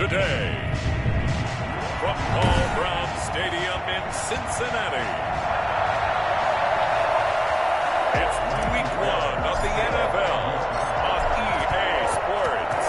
today. From Paul Brown Stadium in Cincinnati, it's Week 1 of the NFL on EA Sports.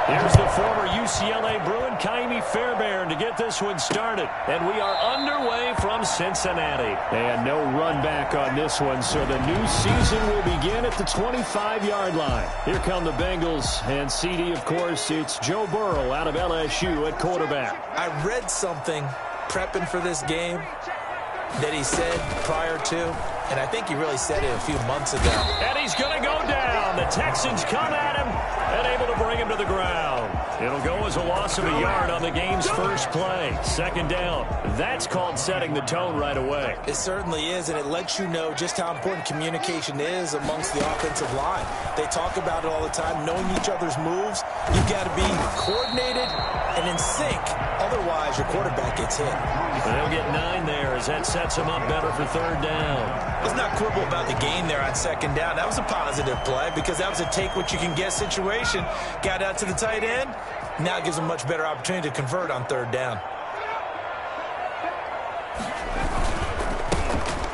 Here's the former UCLA Bruin, Ka'imi Fairbairn, to get this one started. And we are underway from Cincinnati. And no run back on this one, so the new season will begin at the 25-yard line. Here come the Bengals, and CD, of course, it's Joe Burrow out of LSU at quarterback. I read something prepping for this game that he said prior to, and I think he really said it a few months ago. And he's going to go down. The Texans come at him and able to bring him to the ground. It'll go as a loss of a yard on the game's first play. Second down. That's called setting the tone right away. It certainly is, and it lets you know just how important communication is amongst the offensive line. They talk about it all the time, knowing each other's moves. You've got to be coordinated and in sync. Otherwise, your quarterback gets hit. They'll get 9 there as that sets him up better for third down. Let's not quibble about the gain there on second down. That was a positive play because that was a take-what-you-can-get situation. Got out to the tight end. Now it gives him a much better opportunity to convert on third down.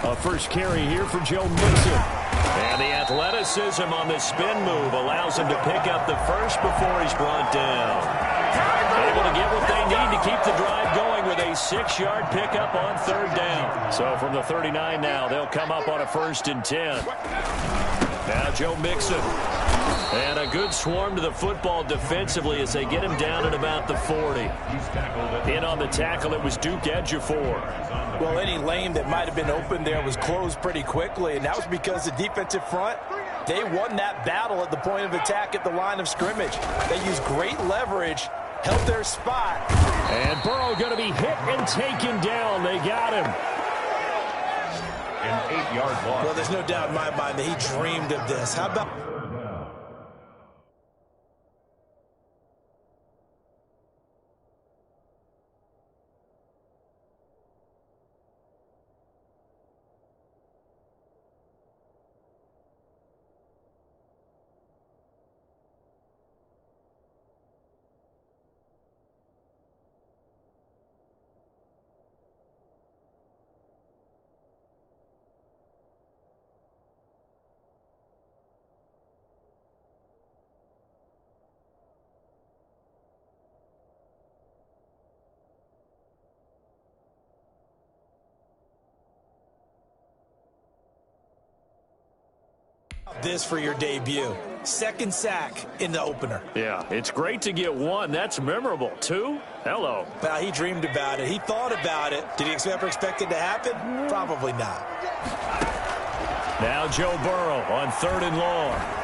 A first carry here for Joe Mixon. And the athleticism on this spin move allows him to pick up the first before he's brought down. Able to get what they need to keep the drive going with a 6-yard pickup on third down. So from the 39 now, they'll come up on a 1st and 10. Now Joe Mixon. And a good swarm to the football defensively as they get him down at about the 40. In on the tackle, it was Duke Ejiofor. Well, any lane that might have been open there was closed pretty quickly, and that was because the defensive front, they won that battle at the point of attack at the line of scrimmage. They used great leverage, held their spot. And Burrow going to be hit and taken down. They got him. An 8-yard loss. Well, there's no doubt in my mind that he dreamed of this. How about... this for your debut? Second sack in the opener. Yeah, it's great to get 1. That's memorable. 2? Hello. Well, he dreamed about it. He thought about it. Did he ever expect it to happen? Probably not. Now Joe Burrow on 3rd and long.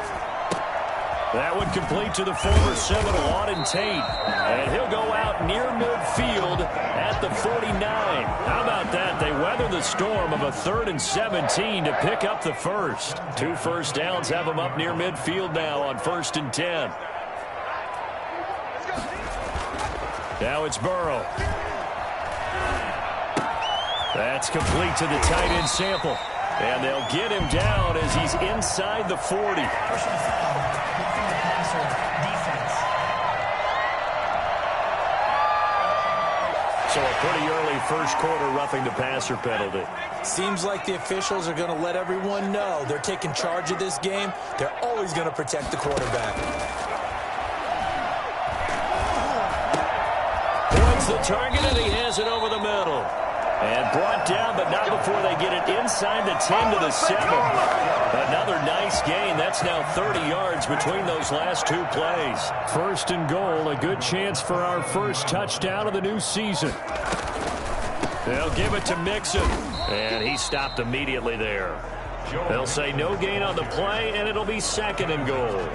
That one complete to the former Seminole, Auden Tate. And he'll go out near midfield at the 49. How about that? They weather the storm of a 3rd and 17 to pick up the first. 2 first downs have them up near midfield now on 1st and 10. Now it's Burrow. That's complete to the tight end Sample. And they'll get him down as he's inside the 40. So a pretty early first quarter roughing the passer penalty. Seems like the officials are going to let everyone know they're taking charge of this game. They're always going to protect the quarterback. Points the target, and he has it over the middle. And brought down, but not before they get it inside the 10 to the 7. Another nice gain. That's now 30 yards between those last 2 plays. 1st and goal, a good chance for our first touchdown of the new season. They'll give it to Mixon, and he stopped immediately there. They'll say no gain on the play, and it'll be 2nd and goal.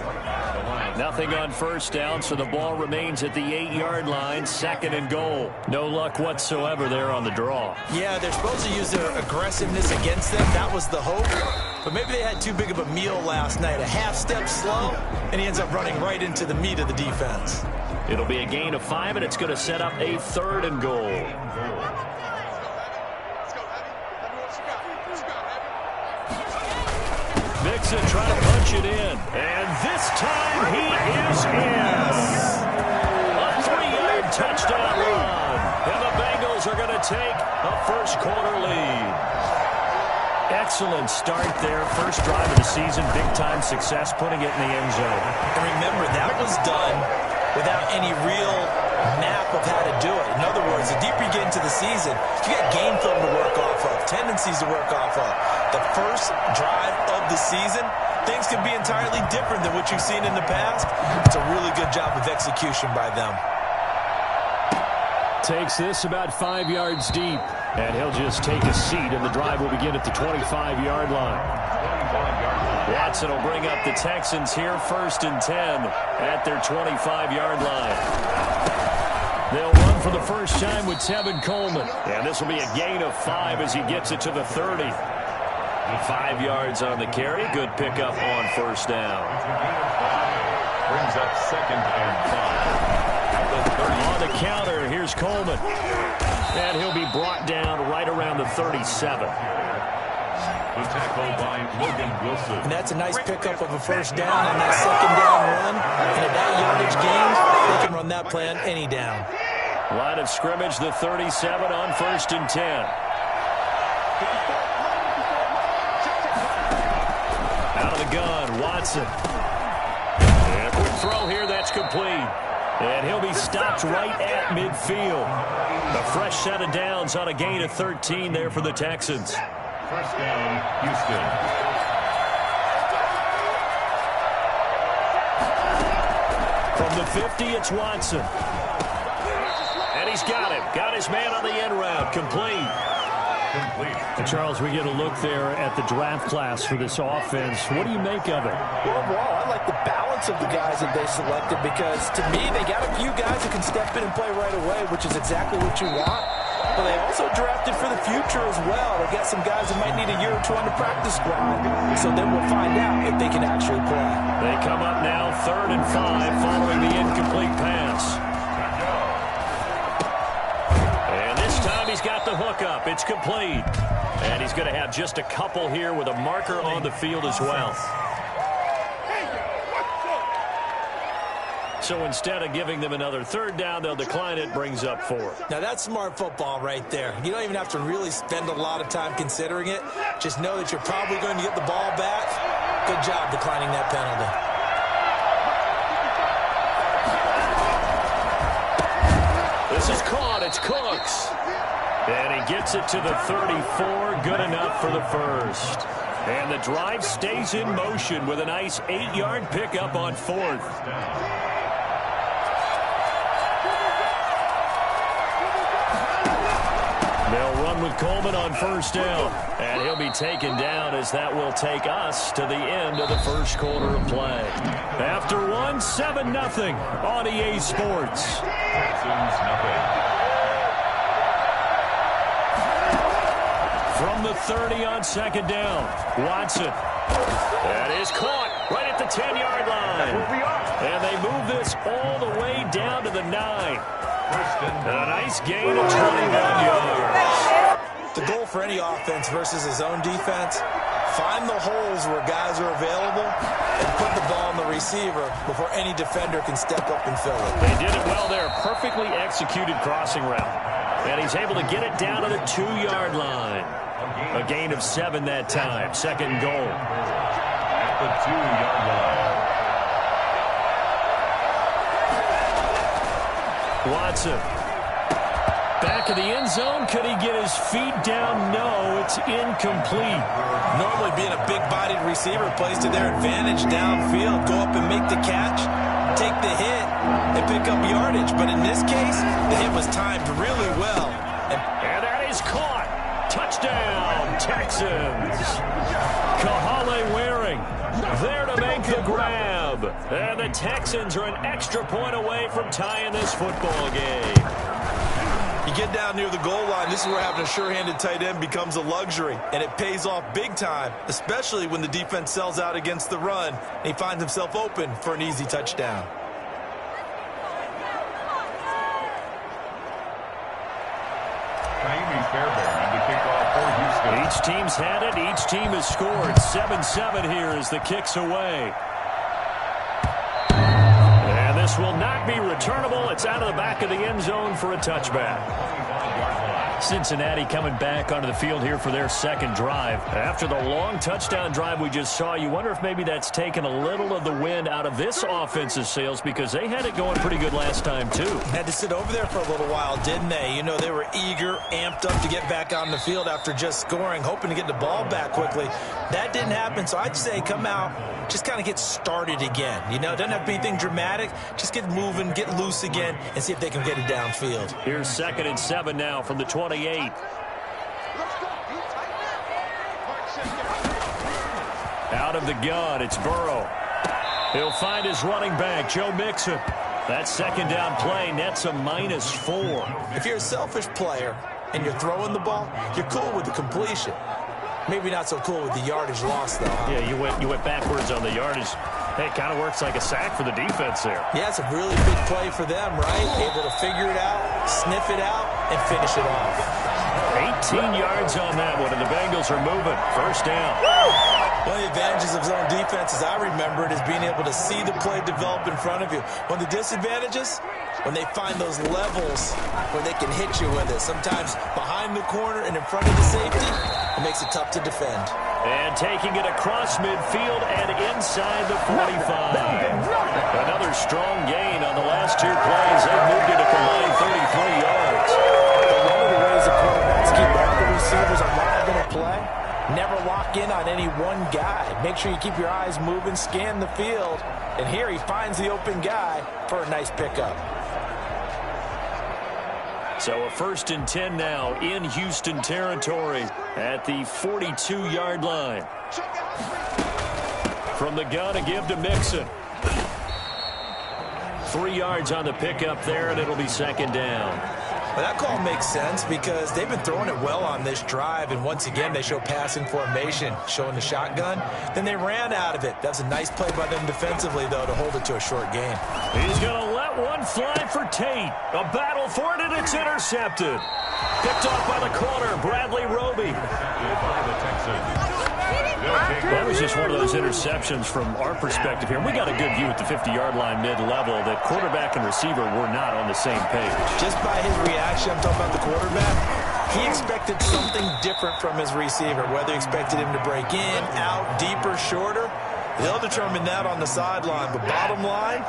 Nothing on first down, so the ball remains at the 8-yard line, 2nd and goal. No luck whatsoever there on the draw. Yeah, they're supposed to use their aggressiveness against them. That was the hope. But maybe they had too big of a meal last night. A half step slow, and he ends up running right into the meat of the defense. It'll be a gain of 5, and it's going to set up a 3rd and goal. Mixon trying to punch it in. And this time he is in. A 3-yard Bengals are going to take a first-quarter lead. Excellent start there. First drive of the season, big-time success, putting it in the end zone. And remember, that was done without any real map of how to do it. In other words, the deeper you get into the season, you got game film to work off of, tendencies to work off of. The first drive of the season, things can be entirely different than what you've seen in the past. It's a really good job of execution by them. Takes this about 5 yards deep, and he'll just take a seat, and the drive will begin at the 25-yard line. Watson will bring up the Texans here, 1st and 10 at their 25-yard line. They'll run for the first time with Tevin Coleman, and this will be a gain of 5 as he gets it to the 30. 5 yards on the carry. Good pickup on first down. Brings up 2nd and 5. On the counter, here's Coleman. And he'll be brought down right around the 37. The tackle by Logan Wilson. And that's a nice pickup of a first down on that 2nd down run. And at that yardage gain, they can run that play on any down. Line of scrimmage, the 37 on 1st and 10. Out of the gun, Watson. And a quick throw here, that's complete. And he'll be stopped right at midfield. A fresh set of downs on a gain of 13 there for the Texans. First down, Houston. From the 50, it's Watson. And he's got him. Got his man on the end route. Complete. And Charles, we get a look there at the draft class for this offense. What do you make of it? Well, overall, I like the balance of the guys that they selected because, to me, they got a few guys who can step in and play right away, which is exactly what you want. But they also drafted for the future as well. They got some guys that might need a year or two on the practice squad. So then we'll find out if they can actually play. They come up now 3rd and 5 following the incomplete pass. And this time he's got the hook up. It's complete. And he's going to have just a couple here with a marker on the field as well. So instead of giving them another 3rd down, they'll decline it, brings up 4. Now, that's smart football right there. You don't even have to really spend a lot of time considering it. Just know that you're probably going to get the ball back. Good job declining that penalty. This is caught. It's Cooks. And he gets it to the 34. Good enough for the first. And the drive stays in motion with a nice 8-yard pickup on 4th. They'll run with Coleman on first down. And he'll be taken down as that will take us to the end of the first quarter of play. After one, 7-0 on EA Sports. Texans, nothing. From the 30 on 2nd down, Watson. That is caught right at the 10-yard line. And they move this all the way down to the 9. And a nice gain of 21 yards. The goal for any offense versus his own defense, find the holes where guys are available and put the ball on the receiver before any defender can step up and fill it. They did it well there. Perfectly executed crossing route. And he's able to get it down to the 2-yard line. A gain of 7 that time. 2nd goal. At the 2-yard line. Watson. Back of the end zone. Could he get his feet down? No, it's incomplete. Normally being a big-bodied receiver plays to their advantage downfield. Go up and make the catch, take the hit, and pick up yardage. But in this case, the hit was timed really well. And that is caught. Touchdown, Texans. Kahale Waring there to make the grab. And the Texans are an extra point away from tying this football game. You get down near the goal line, this is where having a sure-handed tight end becomes a luxury, and it pays off big time, especially when the defense sells out against the run, and he finds himself open for an easy touchdown. Each team's had it. Each team has scored. 7-7 here as the kick's away. And this will not be returnable. It's out of the back of the end zone for a touchback. Cincinnati coming back onto the field here for their second drive. After the long touchdown drive we just saw, you wonder if maybe that's taken a little of the wind out of this offense's sails because they had it going pretty good last time too. Had to sit over there for a little while, didn't they? You know, they were eager, amped up to get back on the field after just scoring, hoping to get the ball back quickly. That didn't happen, so I'd say come out, just kind of get started again. You know, doesn't have to be anything dramatic. Just get moving, get loose again, and see if they can get it downfield. Here's 2nd and 7 now from the 28. Out of the gun, it's Burrow. He'll find his running back, Joe Mixon. That second down play nets a -4. If you're a selfish player and you're throwing the ball, you're cool with the completion. Maybe not so cool with the yardage loss, though. Yeah, you went backwards on the yardage. Hey, it kind of works like a sack for the defense there. Yeah, it's a really big play for them, right? Able to figure it out, sniff it out, and finish it off. 18 yards on that one, and the Bengals are moving. First down. One of the advantages of zone defense, as I remember it, is being able to see the play develop in front of you. One of the disadvantages, when they find those levels where they can hit you with it. Sometimes behind the corner and in front of the safety, it makes it tough to defend. And taking it across midfield and inside the 45. Another strong gain on the last 2 plays. They've moved it a combined 33 yards. One of the ways the quarterbacks keep all the receivers alive in a play, never lock in on any one guy. Make sure you keep your eyes moving, scan the field. And here he finds the open guy for a nice pickup. So a 1st and 10 now in Houston territory at the 42-yard line. From the gun, a give to Mixon. 3 yards on the pickup there, and it'll be 2nd down. Well, that call makes sense because they've been throwing it well on this drive, and once again, they show passing formation, showing the shotgun. Then they ran out of it. That's a nice play by them defensively, though, to hold it to a short game. He's going to let one fly for Tate. A battle for it, and it's intercepted. Picked off by the corner, Bradley Roby. That was just one of those interceptions from our perspective here. We got a good view at the 50-yard line mid-level that quarterback and receiver were not on the same page. Just by his reaction, I'm talking about the quarterback, he expected something different from his receiver, whether he expected him to break in, out, deeper, shorter. They'll determine that on the sideline. But bottom line,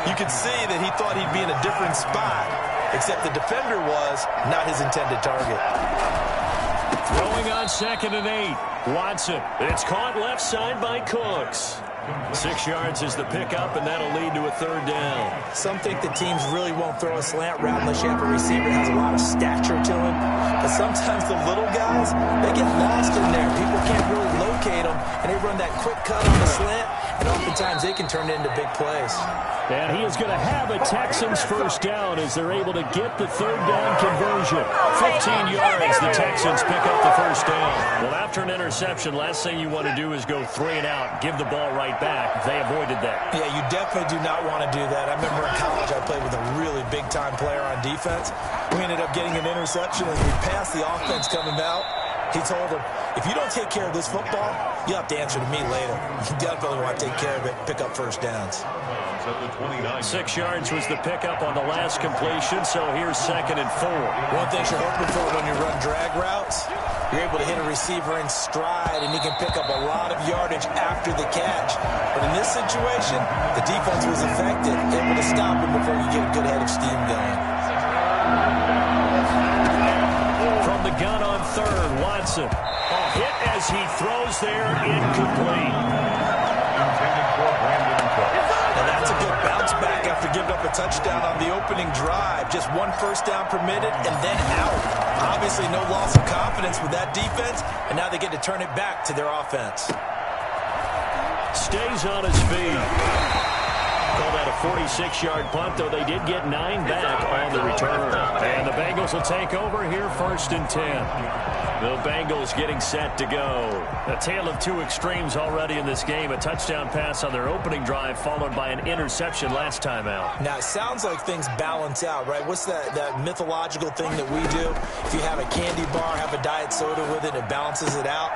you could see that he thought he'd be in a different spot, except the defender was not his intended target. Throwing on 2nd and 8. Watson. It's caught left side by Cooks. 6 yards is the pickup, and that'll lead to a 3rd down. Some think that teams really won't throw a slant route unless you have a receiver that has a lot of stature to him. But sometimes the little guys, they get lost in there. People can't really locate them, and they run that quick cut on the slant, and oftentimes they can turn it into big plays. And he is going to have a Texans first down as they're able to get the 3rd down conversion. 15 yards, the Texans pick up the first down. Well, after an interception, last thing you want to do is go 3 and out, give the ball right back. They avoided that. Yeah, you definitely do not want to do that. I remember in college I played with a really big-time player on defense. We ended up getting an interception as we passed the offense coming out. He told him, if you don't take care of this football, you'll have to answer to me later. You definitely want to take care of it, pick up first downs. 6 yards was the pickup on the last completion, so here's 2nd and 4. One thing you're hoping for when you run drag routes, you're able to hit a receiver in stride, and he can pick up a lot of yardage after the catch. But in this situation, the defense was effective, able to stop him before you get a good head of steam going. From the gun on 3rd, Watson. A hit as he throws there, incomplete. Now that's a good bounce back after giving up a touchdown on the opening drive. Just 1 first down permitted and then out. Obviously no loss of confidence with that defense, and now they get to turn it back to their offense. Stays on his feet. Call that a 46-yard punt, though they did get 9 back on the return. And the Bengals will take over here 1st and 10. The Bengals getting set to go. A tale of 2 extremes already in this game. A touchdown pass on their opening drive followed by an interception last time out. Now, it sounds like things balance out, right? What's that mythological thing that we do? If you have a candy bar, have a diet soda with it, it balances it out.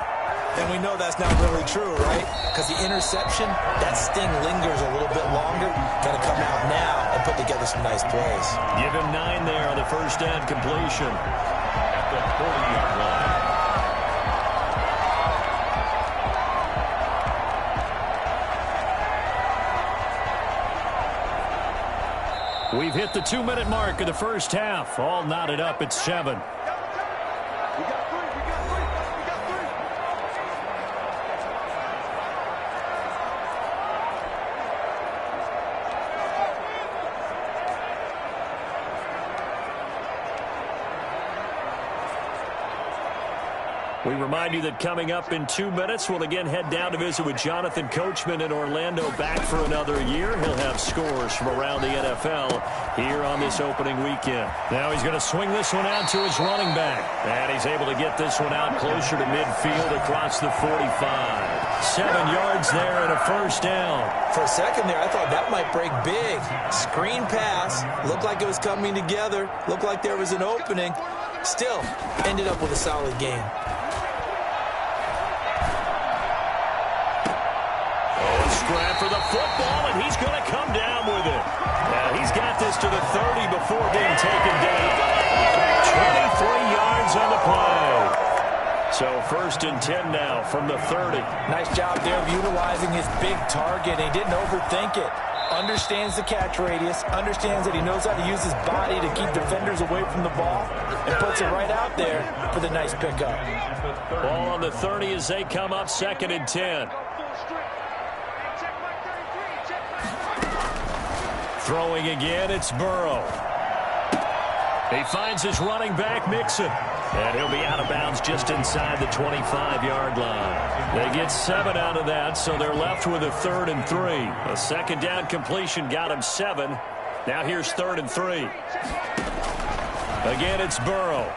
And we know that's not really true, right? Because the interception, that sting lingers a little bit longer. Got to come out now and put together some nice plays. Give him 9 there on the first down completion. 40-yard line. We've hit the 2-minute mark of the first half. All knotted up at 7. We remind you that coming up in 2 minutes, we'll again head down to visit with Jonathan Coachman in Orlando, back for another year. He'll have scores from around the NFL here on this opening weekend. Now he's going to swing this one out to his running back. And he's able to get this one out closer to midfield across the 45. 7 yards there and a first down. For a second there, I thought that might break big. Screen pass. Looked like it was coming together. Looked like there was an opening. Still, ended up with a solid game. Grab for the football, and he's going to come down with it. Now he's got this to the 30 before being taken down. 23 yards on the play. So 1st and 10 now from the 30. Nice job there of utilizing his big target. He didn't overthink it. Understands the catch radius, understands that he knows how to use his body to keep defenders away from the ball, and puts it right out there for the nice pickup. Ball on the 30 as they come up 2nd and 10. Throwing again, it's Burrow. He finds his running back, Mixon. And he'll be out of bounds just inside the 25-yard line. They get 7 out of that, so they're left with a 3rd and 3. A 2nd down completion got him 7. Now here's 3rd and 3. Again, it's Burrow.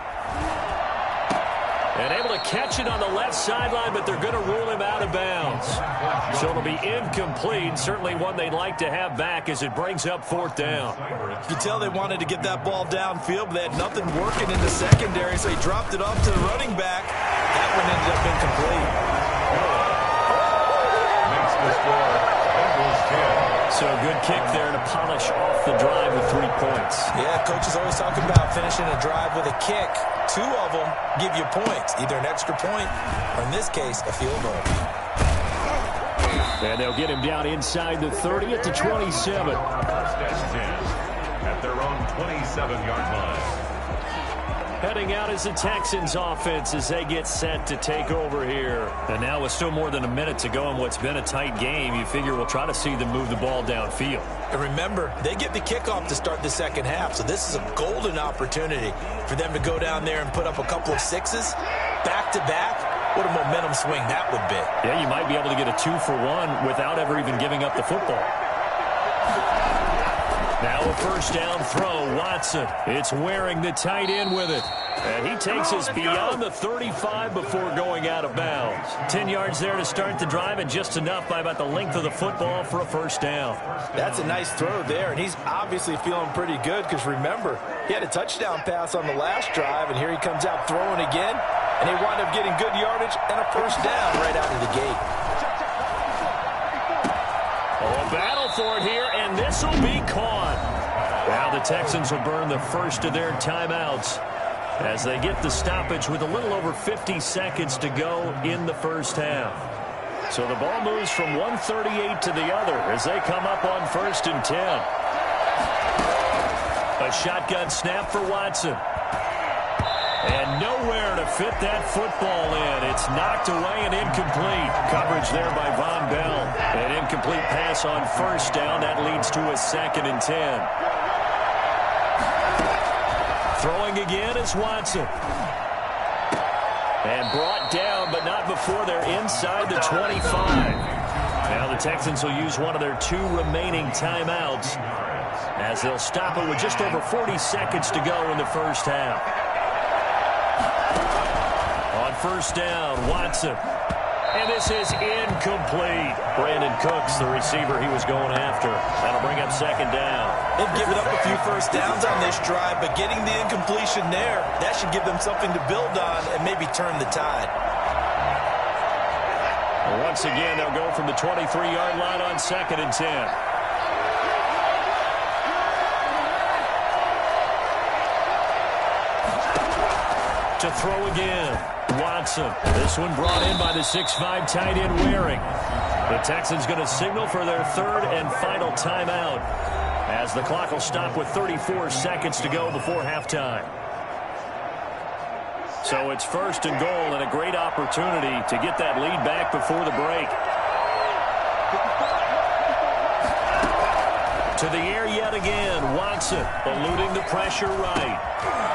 And able to catch it on the left sideline, but they're going to rule him out of bounds. So it'll be incomplete. Certainly one they'd like to have back as it brings up 4th down. You can tell they wanted to get that ball downfield, but they had nothing working in the secondary, so he dropped it off to the running back. That one ended up incomplete. Makes the score. Bengals 10. So a good kick there to polish off the drive with 3 points. Yeah, coaches always talking about finishing a drive with a kick. 2 of them give you points, either an extra point or, in this case, a field goal. And they'll get him down inside the 30 at the 27. 1st and 10 at their own 27-yard line. Heading out is the Texans offense as they get set to take over here. And now with still more than a minute to go in what's been a tight game, you figure we'll try to see them move the ball downfield. And remember, they get the kickoff to start the second half, so this is a golden opportunity for them to go down there and put up a couple of 6s back-to-back. What a momentum swing that would be. Yeah, you might be able to get a 2-for-1 without ever even giving up the football. Now a 1st down throw, Watson. It's wearing the tight end with it. And he takes us beyond the 35 before going out of bounds. 10 yards there to start the drive, and just enough by about the length of the football for a 1st down. That's a nice throw there, and he's obviously feeling pretty good because, remember, he had a touchdown pass on the last drive, and here he comes out throwing again, and he wound up getting good yardage and a 1st down right out of the gate. Oh, a battle for it here, and this will be caught. Now the Texans will burn the first of their timeouts as they get the stoppage with a little over 50 seconds to go in the first half. So the ball moves from 138 to the other as they come up on 1st and 10. A shotgun snap for Watson. And nowhere to fit that football in. It's knocked away and incomplete. Coverage there by Von Bell. An incomplete pass on 1st down. That leads to a 2nd and 10. Throwing again is Watson. And brought down, but not before they're inside the 25. Now the Texans will use one of their 2 remaining timeouts as they'll stop it with just over 40 seconds to go in the first half. On 1st down, Watson. And this is incomplete. Brandon Cooks, the receiver he was going after. That'll bring up 2nd down. They've given up a few 1st downs on this drive, but getting the incompletion there, that should give them something to build on and maybe turn the tide. Once again, they'll go from the 23-yard line on 2nd and 10. To throw again, Watson. This one brought in by the 6'5" tight end Waring. The Texans going to signal for their third and final timeout as the clock will stop with 34 seconds to go before halftime. So it's first and goal and a great opportunity to get that lead back before the break. To the air yet again, Watson eluding the pressure right.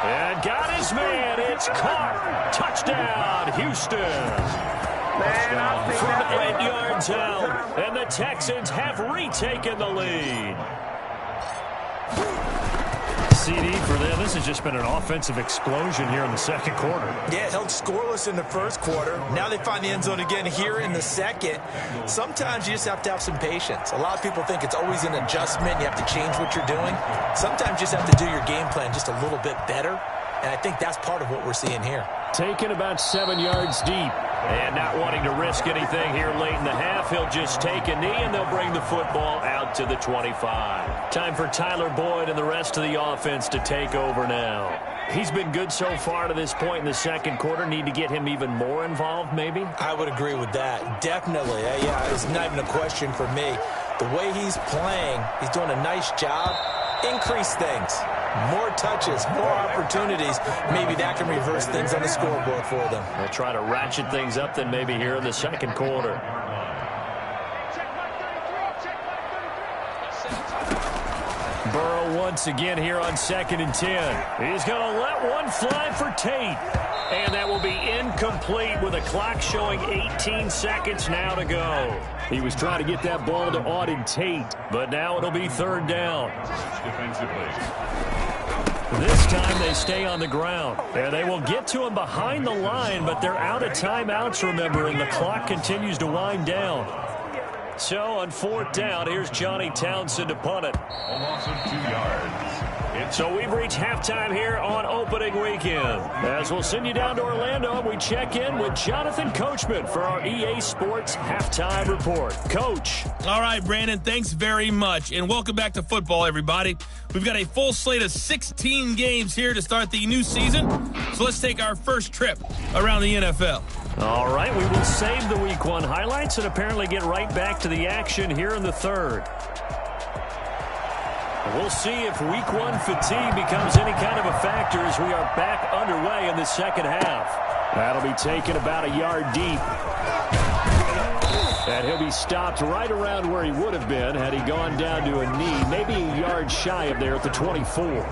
And got his man. It's caught. Touchdown, Houston. From 8 yards out, and the Texans have retaken the lead. CD for them. This has just been an offensive explosion here in the second quarter. Yeah, held scoreless in the first quarter. Now they find the end zone again here in the second. Sometimes you just have to have some patience. A lot of people think it's always an adjustment. You have to change what you're doing. Sometimes you just have to do your game plan just a little bit better. And I think that's part of what we're seeing here. Taken about 7 yards deep. And not wanting to risk anything here late in the half, he'll just take a knee, and they'll bring the football out to the 25. Time for Tyler Boyd and the rest of the offense to take over now. He's been good so far to this point in the second quarter. Need to get him even more involved, maybe? I would agree with that. Definitely. Yeah, it's not even a question for me. The way he's playing, he's doing a nice job. Increase things. More touches, more opportunities. Maybe that can reverse things on the scoreboard for them. They'll try to ratchet things up then maybe here in the second quarter. Burrow once again here on 2nd and 10. He's going to let one fly for Tate. And that will be incomplete with a clock showing 18 seconds now to go. He was trying to get that ball to Auden Tate, but now it'll be third down. This time they stay on the ground. And they will get to him behind the line, but they're out of timeouts, remember, and the clock continues to wind down. So on 4th down, here's Johnny Townsend to punt it. A loss of 2 yards. So we've reached halftime here on opening weekend. As we'll send you down to Orlando, we check in with Jonathan Coachman for our EA Sports Halftime Report. Coach. All right, Brandon, thanks very much. And welcome back to football, everybody. We've got a full slate of 16 games here to start the new season. So let's take our first trip around the NFL. All right, we will save the Week 1 highlights and apparently get right back to the action here in the third. We'll see if Week 1 fatigue becomes any kind of a factor as we are back underway in the second half. That'll be taken about a yard deep. And he'll be stopped right around where he would have been had he gone down to a knee, maybe a yard shy of there at the 24.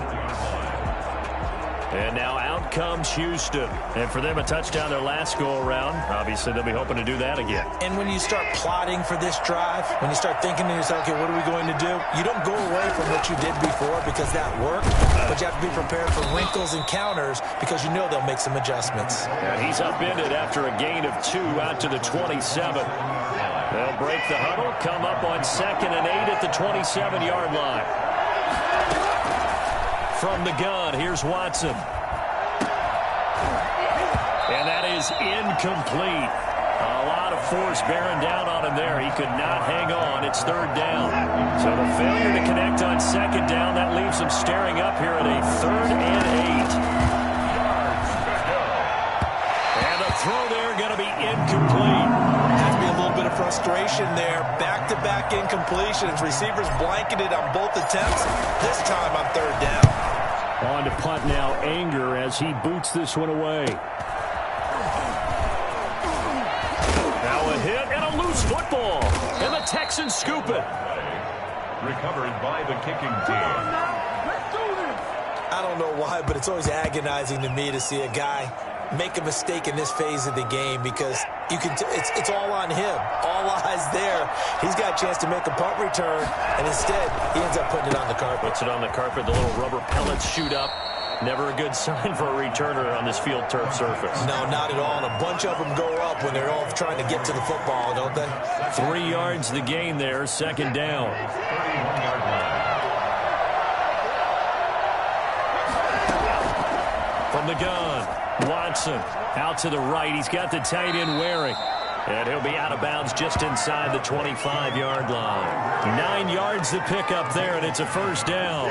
And now out comes Houston. And for them, a touchdown their last go-around. Obviously, they'll be hoping to do that again. And when you start plotting for this drive, when you start thinking to yourself, okay, what are we going to do? You don't go away from what you did before because that worked. But you have to be prepared for wrinkles and counters because you know they'll make some adjustments. And he's upended after a gain of 2 out to the 27. They'll break the huddle, come up on 2nd and 8 at the 27-yard line. From the gun, here's Watson. And that is incomplete. A lot of force bearing down on him there. He could not hang on. It's third down. So the failure to connect on 2nd down, that leaves him staring up here at a 3rd and 8. And the throw there going to be incomplete. Has to be a little bit of frustration there. Back-to-back incompletions. Receivers blanketed on both attempts. This time on 3rd down. On to punt now, Anger as he boots this one away. Now a hit and a loose football. And the Texans scoop it. Recovered by the kicking team. I don't know why, but it's always agonizing to me to see a guy make a mistake in this phase of the game because you can it's all on him. All eyes there. He's got a chance to make a punt return, and instead he ends up putting it on the carpet. Puts it on the carpet. The little rubber pellets shoot up. Never a good sign for a returner on this field turf surface. No, not at all. And a bunch of them go up when they're all trying to get to the football, don't they? 3 yards the gain there, 2nd down. 31-yard line. From the gun, Watson out to the right. He's got the tight end Waring. And he'll be out of bounds just inside the 25-yard line. 9 yards to pick up there, and it's a first down.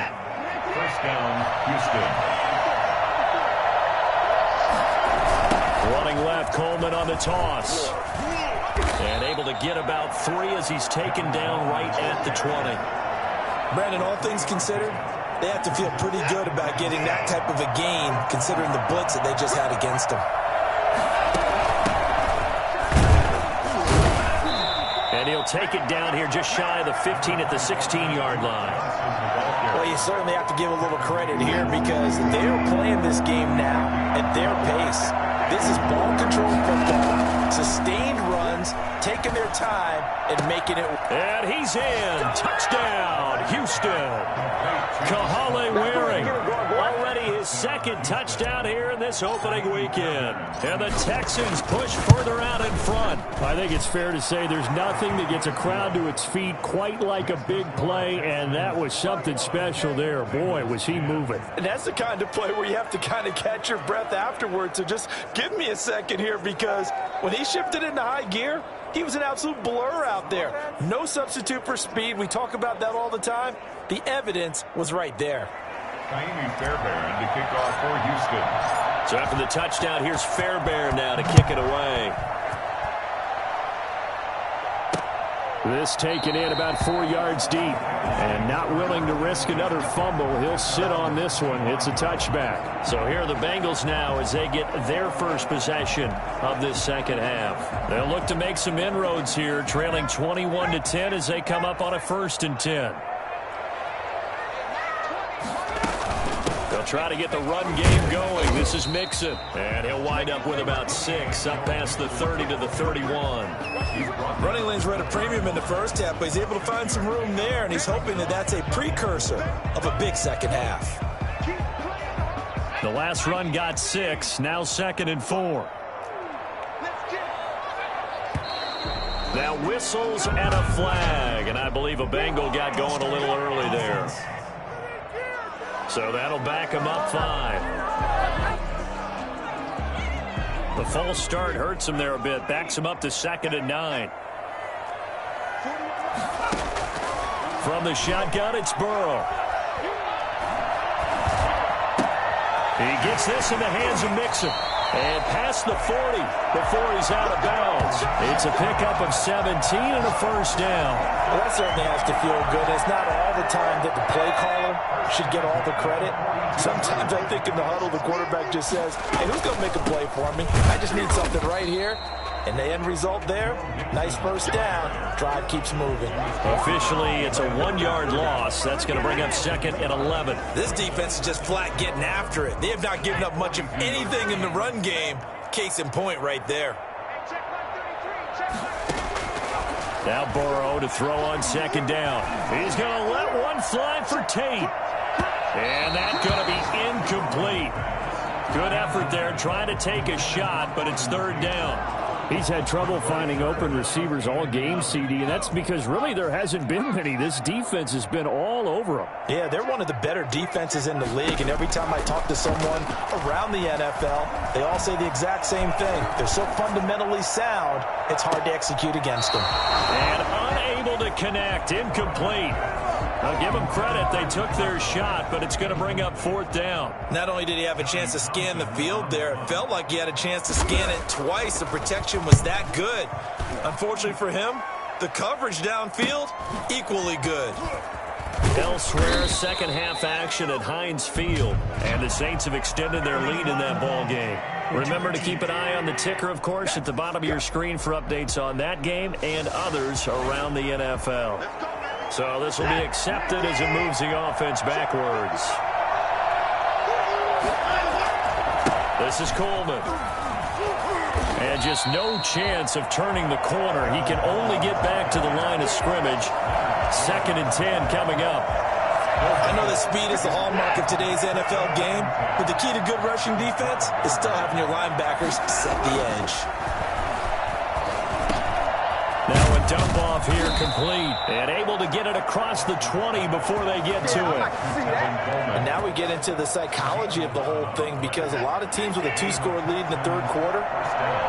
First down, Houston. Running left, Coleman on the toss. And able to get about 3 as he's taken down right at the 20. Brandon, all things considered, they have to feel pretty good about getting that type of a gain, considering the blitz that they just had against them. And he'll take it down here just shy of the 15 at the 16-yard line. Well, you certainly have to give a little credit here because they're playing this game now at their pace. This is ball-controlled football, sustained runs, taking their time, and making it. And he's in. Touchdown, Houston. Kahale Waring, already his second touchdown here in this opening weekend. And the Texans push further out in front. I think it's fair to say there's nothing that gets a crowd to its feet quite like a big play, and that was something special there. Boy, was he moving. And that's the kind of play where you have to kind of catch your breath afterwards. So just give me a second here, because when he shifted into high gear, he was an absolute blur out there. No substitute for speed. We talk about that all the time. The evidence was right there. Fairbairn to kick off for Houston. So after the touchdown, here's Fairbairn now to kick it away. This taken in about 4 yards deep. And not willing to risk another fumble. He'll sit on this one. It's a touchback. So here are the Bengals now as they get their first possession of this second half. They'll look to make some inroads here, trailing 21-10 as they come up on a 1st and 10. They'll try to get the run game going. This is Mixon. And he'll wind up with about 6, up past the 30 to the 31. Running lanes were at a premium in the first half, but he's able to find some room there, and he's hoping that that's a precursor of a big second half. The last run got 6, now 2nd and 4. Now whistles and a flag, and I believe a Bengal got going a little early there. So that'll back him up 5. The false start hurts him there a bit. Backs him up to 2nd and 9. From the shotgun, it's Burrow. He gets this in the hands of Mixon. And past the 40 before he's out of bounds. It's a pickup of 17 and a 1st down. Well, that certainly has to feel good. It's not all the time that the play caller should get all the credit. Sometimes I think in the huddle, the quarterback just says, hey, who's going to make a play for me? I just need something right here. And the end result there, nice 1st down. Drive keeps moving. Officially, it's a 1-yard loss. That's going to bring up 2nd and 11. This defense is just flat getting after it. They have not given up much of anything in the run game. Case in point right there. Now Burrow to throw on 2nd down. He's going to let one fly for Tate. And that's going to be incomplete. Good effort there, trying to take a shot, but it's 3rd down. He's had trouble finding open receivers all game, CD, and that's because really there hasn't been many. This defense has been all over them. Yeah, they're one of the better defenses in the league, and every time I talk to someone around the NFL, they all say the exact same thing. They're so fundamentally sound, it's hard to execute against them. And unable to connect, incomplete. I'll give them credit. They took their shot, but it's going to bring up 4th down. Not only did he have a chance to scan the field there, it felt like he had a chance to scan it twice. The protection was that good. Unfortunately for him, the coverage downfield, equally good. Elsewhere, second half action at Heinz Field. And the Saints have extended their lead in that ball game. Remember to keep an eye on the ticker, of course, at the bottom of your screen for updates on that game and others around the NFL. So this will be accepted as it moves the offense backwards. This is Coleman. And just no chance of turning the corner. He can only get back to the line of scrimmage. 2nd and 10 coming up. I know that speed is the hallmark of today's NFL game, but the key to good rushing defense is still having your linebackers set the edge. Now a dump off here complete. And able to get it across the 20 before they get to it. And now we get into the psychology of the whole thing, because a lot of teams with a 2-score lead in the 3rd quarter,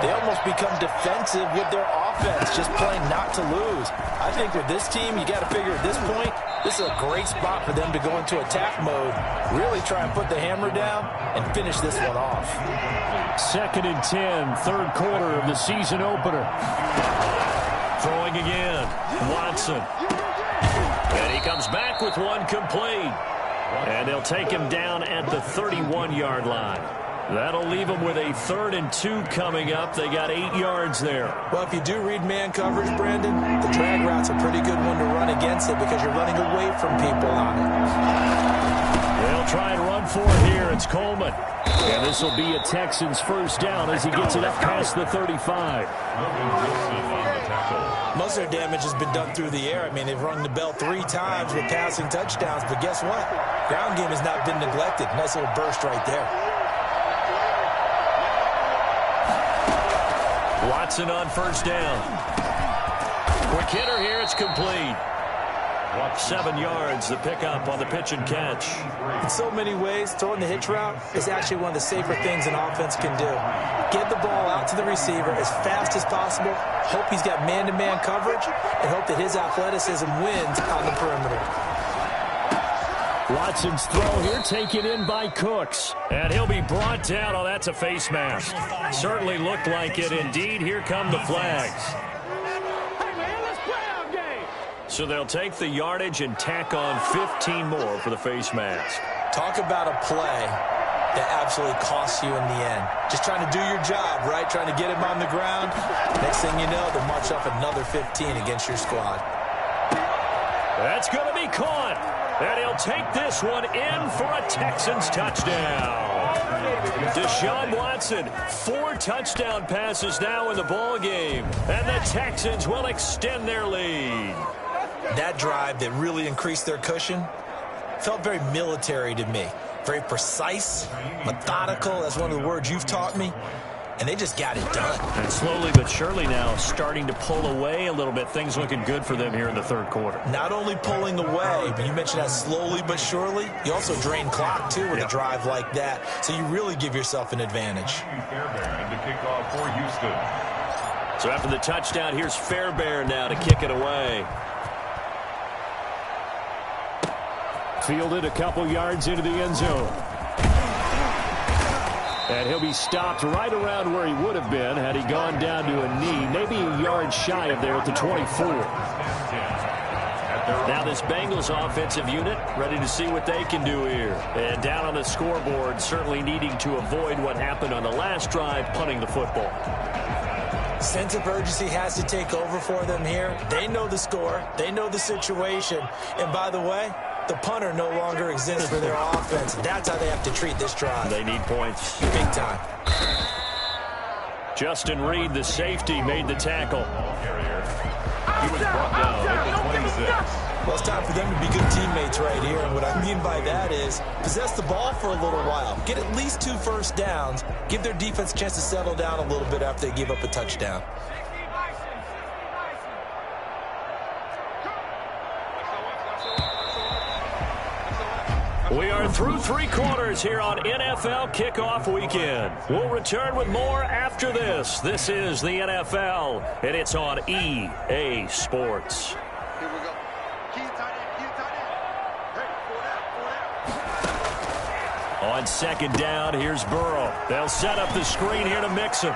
they almost become defensive with their offense, just playing not to lose. I think with this team, you got to figure at this point, this is a great spot for them to go into attack mode, really try and put the hammer down and finish this one off. 2nd and 10, third quarter of the season opener. Throwing again. Watson. And he comes back with one complete. And they'll take him down at the 31-yard line. That'll leave them with a 3rd and 2 coming up. They got 8 yards there. Well, if you do read man coverage, Brandon, the drag route's a pretty good one to run against it because you're running away from people on it. They'll try and run for it here. It's Coleman. And this will be a Texans first down as he gets it up past the 35. Most of their damage has been done through the air. I mean, they've rung the bell 3 times with passing touchdowns, but guess what? Ground game has not been neglected. Nice little burst right there. Watson on first down. Quick hitter here. It's complete. 7 yards, the pickup on the pitch and catch. In so many ways, throwing the hitch route is actually one of the safer things an offense can do. Get the ball out to the receiver as fast as possible, hope he's got man-to-man coverage, and hope that his athleticism wins on the perimeter. Watson's throw here taken in by Cooks. And he'll be brought down. Oh, that's a face mask. Certainly looked like it. Indeed, here come the flags. So they'll take the yardage and tack on 15 more for the face mask. Talk about a play that absolutely costs you in the end. Just trying to do your job, right? Trying to get him on the ground. Next thing you know, they'll march up another 15 against your squad. That's going to be caught. And he'll take this one in for a Texans touchdown. Deshaun Watson, 4 touchdown passes now in the ball game. And the Texans will extend their lead. That drive that really increased their cushion felt very military to me. Very precise, methodical. That's one of the words you've taught me. And they just got it done. And slowly but surely now starting to pull away a little bit. Things looking good for them here in the third quarter. Not only pulling away, but you mentioned that slowly but surely. You also drain clock, too, with a drive like that. So you really give yourself an advantage. So after the touchdown, here's Fairbairn now to kick it away. Fielded a couple yards into the end zone. And he'll be stopped right around where he would have been had he gone down to a knee, maybe a yard shy of there at the 24. Now this Bengals offensive unit ready to see what they can do here. And down on the scoreboard, certainly needing to avoid what happened on the last drive, punting the football. Sense of urgency has to take over for them here. They know the score. They know the situation. And by the way, the punter no longer exists for their offense. That's how they have to treat this drive. They need points. Big time. Justin Reed, the safety, made the tackle. He was brought down at the 26. Well, it's time for them to be good teammates right here. And what I mean by that is possess the ball for a little while. Get at least 2 first downs. Give their defense a chance to settle down a little bit after they give up a touchdown. We are through 3 quarters here on NFL Kickoff Weekend. We'll return with more after this. This is the NFL, and it's on EA Sports. Here we go. Keep tight end. Hey, pull out. On second down, here's Burrow. They'll set up the screen here to mix him.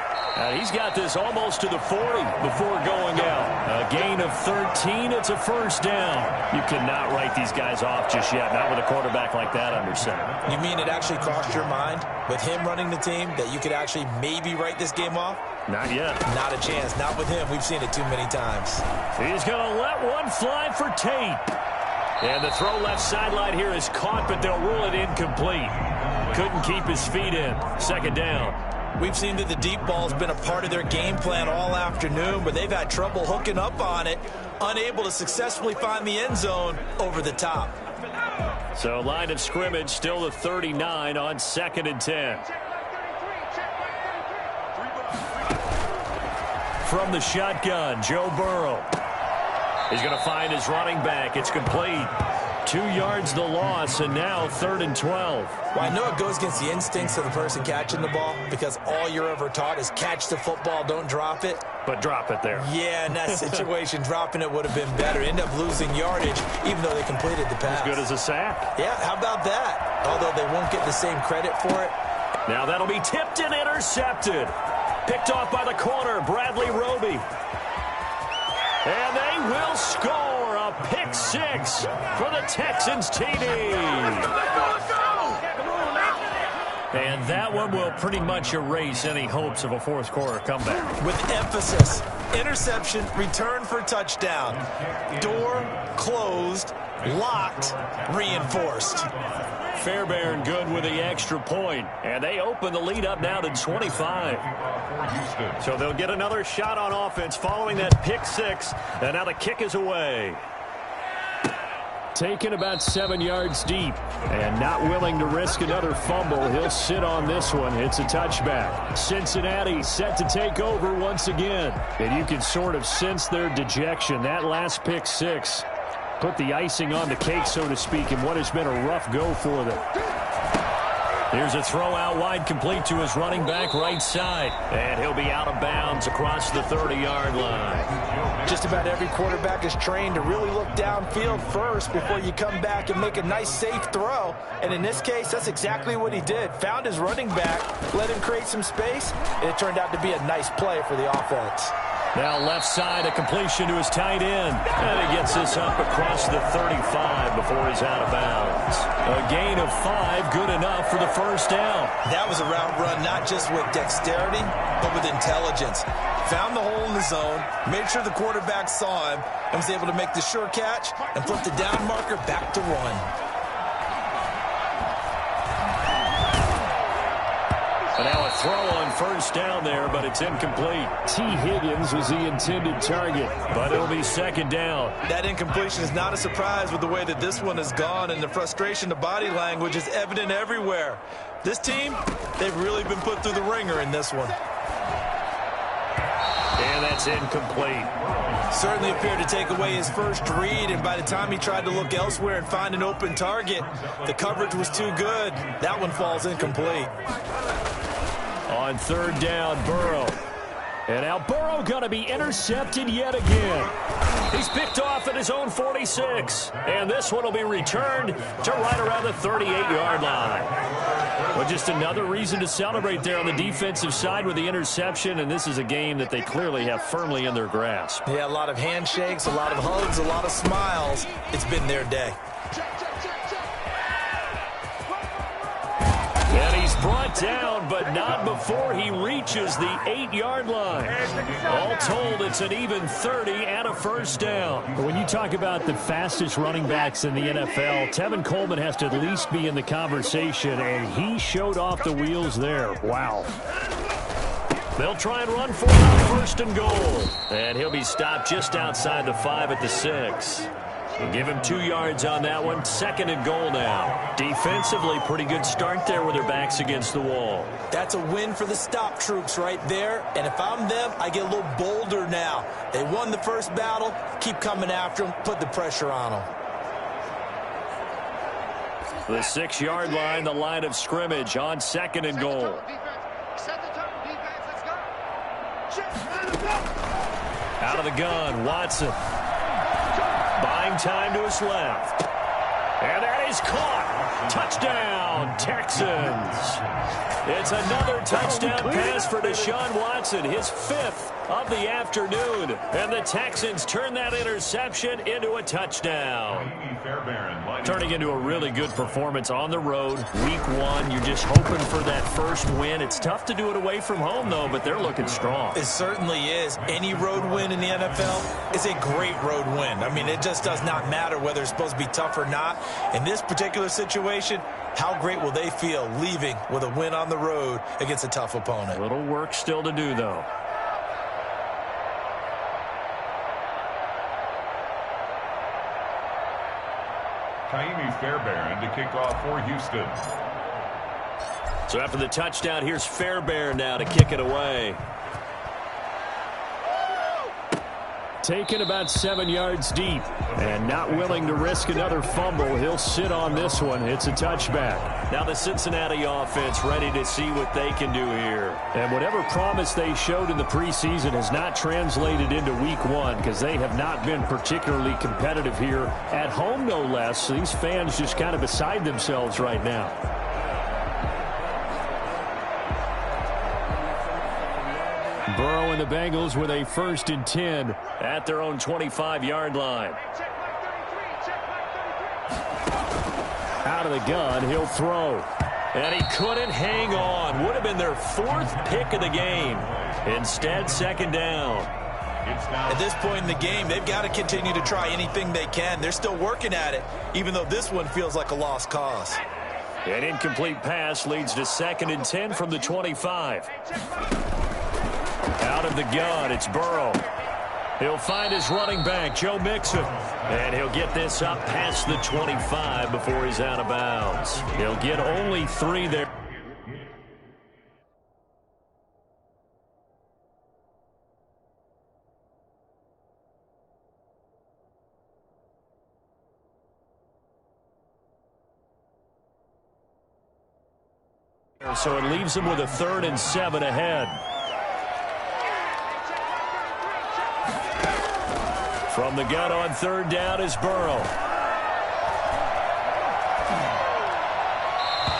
He's got this almost to the 40 before going out. A gain of 13. It's a first down. You cannot write these guys off just yet, not with a quarterback like that under center. You mean it actually crossed your mind with him running the team that you could actually maybe write this game off? Not yet. Not a chance. Not with him. We've seen it too many times. He's going to let one fly for Tate. And the throw left sideline here is caught, but they'll rule it incomplete. Couldn't keep his feet in. Second down. We've seen that the deep ball's been a part of their game plan all afternoon, but they've had trouble hooking up on it, unable to successfully find the end zone over the top. So line of scrimmage still the 39 on 2nd and 10. From the shotgun, Joe Burrow. He's going to find his running back. It's complete. 2 yards the loss, and now 3rd and 12. Well, I know it goes against the instincts of the person catching the ball because all you're ever taught is catch the football, don't drop it. But drop it there. Yeah, in that situation, dropping it would have been better. End up losing yardage, even though they completed the pass. As good as a sack. Yeah, how about that? Although they won't get the same credit for it, Now that'll be tipped and intercepted. Picked off by the corner, Bradley Roby. And they will score a pick six for the Texans TD. And that one will pretty much erase any hopes of a fourth quarter comeback. With emphasis, interception, return for touchdown. Door closed, locked, reinforced. Fairbairn good with the extra point, and they open the lead up now to 25. So they'll get another shot on offense following that pick six, and now the kick is away. Taken about 7 yards deep and not willing to risk another fumble. He'll sit on this one. It's a touchback. Cincinnati set to take over once again. And you can sort of sense their dejection. That last pick six put the icing on the cake, so to speak, in what has been a rough go for them. Here's a throw out wide, complete to his running back right side. And he'll be out of bounds across the 30-yard line. Just about every quarterback is trained to really look downfield first before you come back and make a nice, safe throw. And in this case, that's exactly what he did. Found his running back, let him create some space, and it turned out to be a nice play for the offense. Now left side, a completion to his tight end. And he gets this up across the 35 before he's out of bounds. A gain of 5, good enough for the first down. That was a route run not just with dexterity, but with intelligence. Found the hole in the zone, made sure the quarterback saw him, and was able to make the sure catch and flip the down marker back to run. And now a throw on first down there, but it's incomplete. T. Higgins was the intended target, but it'll be second down. That incompletion is not a surprise with the way that this one has gone, and the frustration, the body language is evident everywhere. This team, they've really been put through the ringer in this one. And that's incomplete. Certainly appeared to take away his first read, and by the time he tried to look elsewhere and find an open target, the coverage was too good. That one falls incomplete. On third down, Burrow. And now Burrow going to be intercepted yet again. He's picked off at his own 46. And this one will be returned to right around the 38-yard line. Well, just another reason to celebrate there on the defensive side with the interception. And this is a game that they clearly have firmly in their grasp. Yeah, a lot of handshakes, a lot of hugs, a lot of smiles. It's been their day. And he's brought down, but not before he reaches the 8-yard line. All told, it's an even 30 and a first down. When you talk about the fastest running backs in the NFL, Tevin Coleman has to at least be in the conversation, and he showed off the wheels there. Wow. They'll try and run for it on first and goal. And he'll be stopped just outside the 5 at the 6. We'll give him 2 yards on that one. Second and goal now. Defensively, pretty good start there with their backs against the wall. That's a win for the stop troops right there. And if I'm them, I get a little bolder now. They won the first battle. Keep coming after them. Put the pressure on them. The 6-yard line, the line of scrimmage on second and goal. Out of the gun, Watson. Buying time to his left. And that is caught. Touchdown, Texans. It's another touchdown pass for Deshaun Watson, his 5th of the afternoon. And the Texans turn that interception into a touchdown. Turning into a really good performance on the road. Week 1, you're just hoping for that first win. It's tough to do it away from home, though, but they're looking strong. It certainly is. Any road win in the NFL is a great road win. I mean, it just does not matter whether it's supposed to be tough or not. In this particular situation, how great will they feel leaving with a win on the road against a tough opponent? A little work still to do, though. Kaimi Fairbairn to kick off for Houston. So after the touchdown, here's Fairbairn now to kick it away. Taken about 7 yards deep and not willing to risk another fumble. He'll sit on this one. It's a touchback. Now the Cincinnati offense ready to see what they can do here. And whatever promise they showed in the preseason has not translated into week 1 because they have not been particularly competitive here at home, no less. These fans just kind of beside themselves right now. Burrow and the Bengals with a 1st and 10 at their own 25-yard line. Out of the gun, he'll throw. And he couldn't hang on. Would have been their 4th pick of the game. Instead, 2nd down. At this point in the game, they've got to continue to try anything they can. They're still working at it, even though this one feels like a lost cause. An incomplete pass leads to 2nd and 10 from the 25. Out of the gun, it's Burrow. He'll find his running back, Joe Mixon. And he'll get this up past the 25 before he's out of bounds. He'll get only 3 there. So it leaves him with a 3rd and 7 ahead. From the gun on 3rd down is Burrow.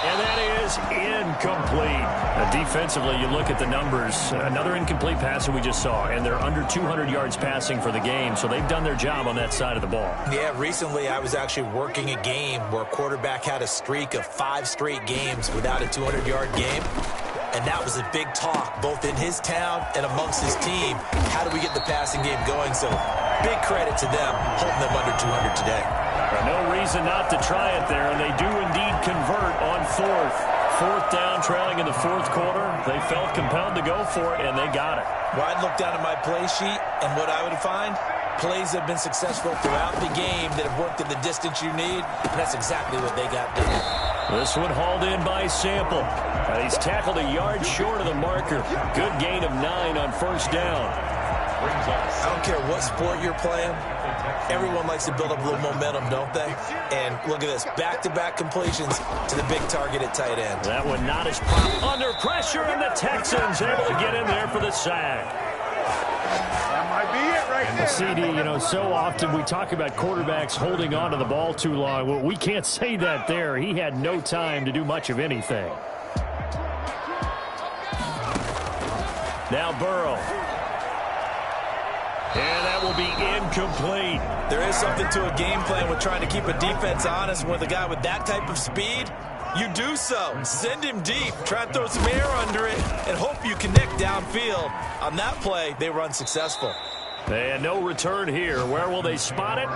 And that is incomplete. Defensively, you look at the numbers. Another incomplete pass that we just saw, and they're under 200 yards passing for the game, so they've done their job on that side of the ball. Yeah, recently I was actually working a game where a quarterback had a streak of 5 straight games without a 200-yard game. And that was a big talk, both in his town and amongst his team. How do we get the passing game going? So big credit to them, holding them under 200 today. No reason not to try it there, and they do indeed convert on 4th. 4th down, trailing in the 4th quarter. They felt compelled to go for it, and they got it. Well, I'd look down at my play sheet, and what I would find, plays have been successful throughout the game that have worked in the distance you need, and that's exactly what they got done. This one hauled in by Sample. He's tackled a yard short of the marker. Good gain of 9 on 1st down. I don't care what sport you're playing. Everyone likes to build up a little momentum, don't they? And look at this, back-to-back completions to the big target at tight end. That one not as prompt. Under pressure, and the Texans able to get in there for the sack. That might be it right there. CD, you know, so often we talk about quarterbacks holding on to the ball too long. Well, we can't say that there. He had no time to do much of anything. Now Burrow. And that will be incomplete. There is something to a game plan with trying to keep a defense honest. With a guy with that type of speed, you do so. Send him deep. Try and throw some air under it and hope you connect downfield. On that play, they were unsuccessful. And no return here. Where will they spot it?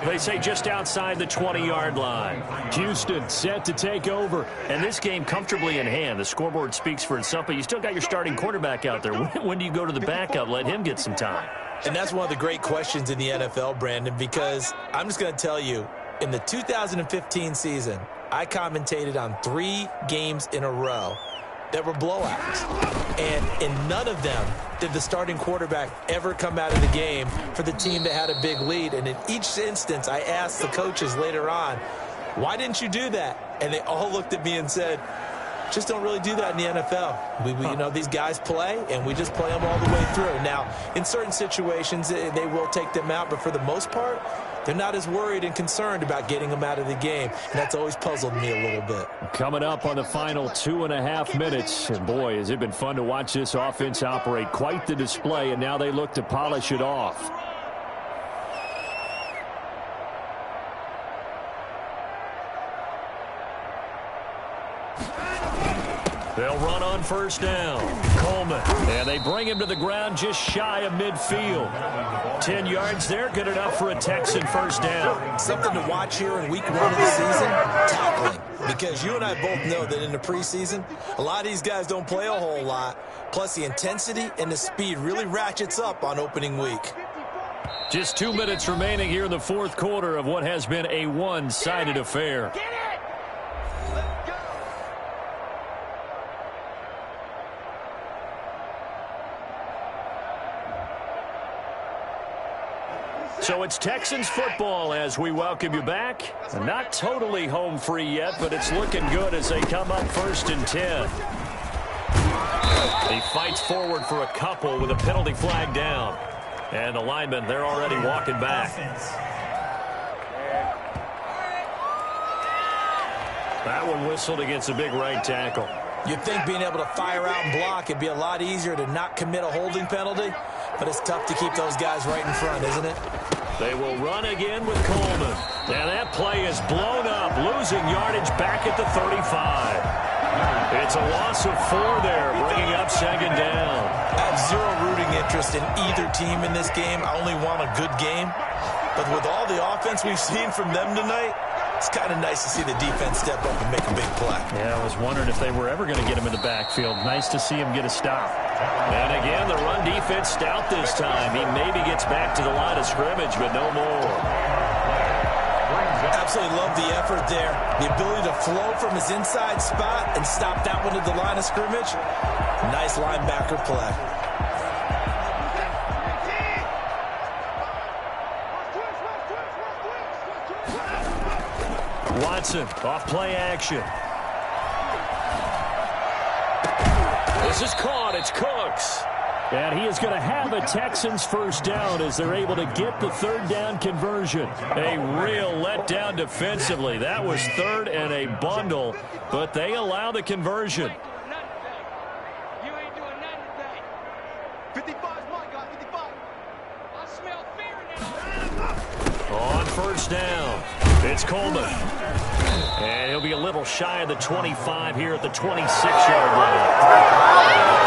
They say just outside the 20-yard line. Houston set to take over. And this game comfortably in hand. The scoreboard speaks for itself, but you still got your starting quarterback out there. When do you go to the backup? Let him get some time. And that's one of the great questions in the NFL, Brandon, because I'm just going to tell you, in the 2015 season, I commentated on 3 games in a row that were blowouts. And in none of them did the starting quarterback ever come out of the game for the team that had a big lead. And in each instance, I asked the coaches later on, why didn't you do that? And they all looked at me and said, just don't really do that in the NFL. You know, these guys play, and we just play them all the way through. Now, in certain situations, they will take them out, but for the most part, they're not as worried and concerned about getting them out of the game, and that's always puzzled me a little bit. Coming up on the final 2.5 minutes, and boy, has it been fun to watch this offense operate. Quite the display, and now they look to polish it off. They'll run on 1st down. Coleman. And they bring him to the ground just shy of midfield. 10 yards there, good enough for a Texan 1st down. Something to watch here in week 1 of the season, tackling. Because you and I both know that in the preseason, a lot of these guys don't play a whole lot. Plus, the intensity and the speed really ratchets up on opening week. Just 2 minutes remaining here in the 4th quarter of what has been a one-sided affair. So it's Texans football as we welcome you back. Not totally home free yet, but it's looking good as they come up 1st and 10. He fights forward for a couple with a penalty flag down. And the linemen, they're already walking back. That one whistled against a big right tackle. You'd think being able to fire out and block it'd be a lot easier to not commit a holding penalty, but it's tough to keep those guys right in front, isn't it? They will run again with Coleman. Now that play is blown up, losing yardage back at the 35. It's a loss of 4 there, bringing up second down. I have zero rooting interest in either team in this game. I only want a good game. But with all the offense we've seen from them tonight, it's kind of nice to see the defense step up and make a big play. Yeah, I was wondering if they were ever going to get him in the backfield. Nice to see him get a stop. And again, the run defense stout this time. He maybe gets back to the line of scrimmage, but no more. Absolutely love the effort there. The ability to flow from his inside spot and stop that one at the line of scrimmage. Nice linebacker play. Watson off play action. This is caught. It's Cooks. And he is going to have a Texans first down as they're able to get the third down conversion. A real letdown defensively. That was third and a bundle, but they allow the conversion. You ain't doing nothing today. 55 is my guy, 55. I smell fear now. On first down, it's Coleman. And he'll be a little shy of the 25 here at the 26-yard line.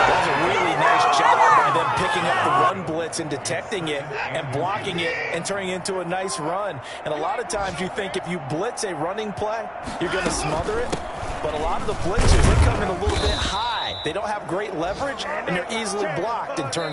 That's a really nice job by them picking up the run blitz and detecting it and blocking it and turning it into a nice run. And a lot of times you think if you blitz a running play, you're going to smother it. But a lot of the blitzers, they're coming a little bit high. They don't have great leverage, and they're easily blocked and turned